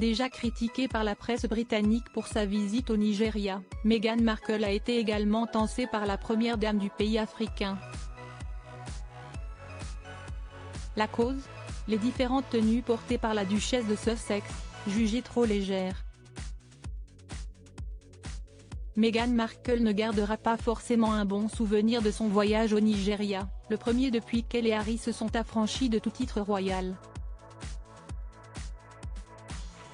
Déjà critiquée par la presse britannique pour sa visite au Nigeria, Meghan Markle a été également tancée par la première dame du pays africain. La cause ? Les différentes tenues portées par la duchesse de Sussex, jugées trop légères. Meghan Markle ne gardera pas forcément un bon souvenir de son voyage au Nigeria, le premier depuis qu'elle et Harry se sont affranchis de tout titre royal.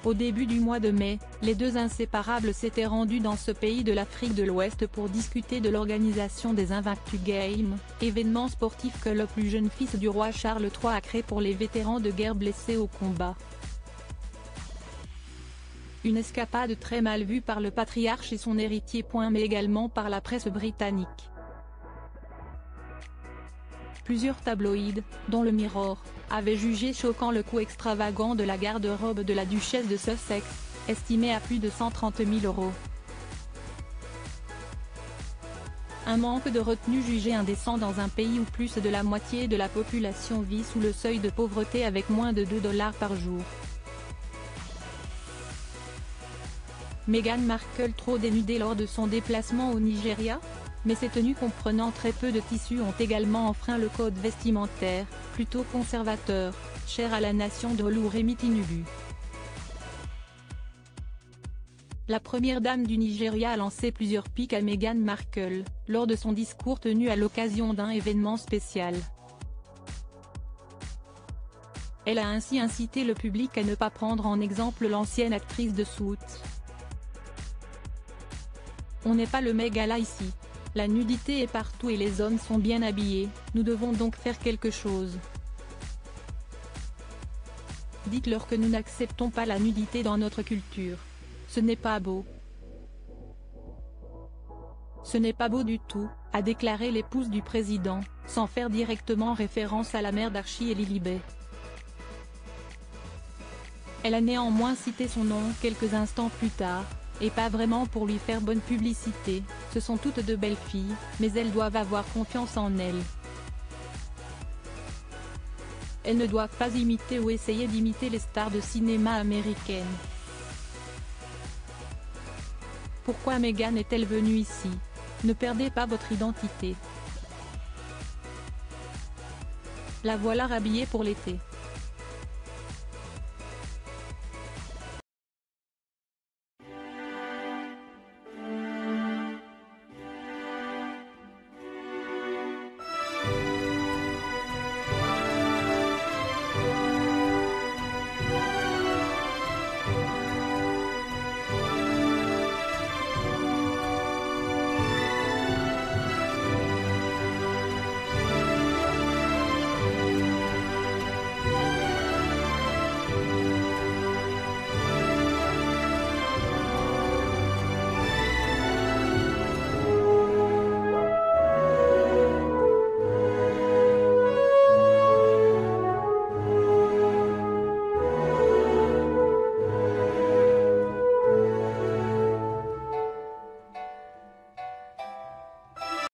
Au début du mois de mai, les deux inséparables s'étaient rendus dans ce pays de l'Afrique de l'Ouest pour discuter de l'organisation des Invictus Games, événement sportif que le plus jeune fils du roi Charles III a créé pour les vétérans de guerre blessés au combat. Une escapade très mal vue par le patriarche et son héritier. Mais également par la presse britannique. Plusieurs tabloïds, dont le Mirror, avaient jugé choquant le coût extravagant de la garde-robe de la duchesse de Sussex, estimé à plus de 130 000 €. Un manque de retenue jugé indécent dans un pays où plus de la moitié de la population vit sous le seuil de pauvreté avec moins de $2 par jour. Meghan Markle trop dénudée lors de son déplacement au Nigeria ? Mais ces tenues comprenant très peu de tissu ont également enfreint le code vestimentaire, plutôt conservateur, cher à la nation de l'Ouremi Tinubu. La première dame du Nigeria a lancé plusieurs piques à Meghan Markle, lors de son discours tenu à l'occasion d'un événement spécial. Elle a ainsi incité le public à ne pas prendre en exemple l'ancienne actrice de Suits. On n'est pas le Met Gala ici. La nudité est partout et les hommes sont bien habillés, nous devons donc faire quelque chose. Dites-leur que nous n'acceptons pas la nudité dans notre culture. Ce n'est pas beau. Ce n'est pas beau du tout, a déclaré l'épouse du président, sans faire directement référence à la mère d'Archie et Lilibet. Elle a néanmoins cité son nom quelques instants plus tard. Et pas vraiment pour lui faire bonne publicité, ce sont toutes de belles filles, mais elles doivent avoir confiance en elles. Elles ne doivent pas imiter ou essayer d'imiter les stars de cinéma américaines. Pourquoi Meghan est-elle venue ici? Ne perdez pas votre identité. La voilà rhabillée pour l'été.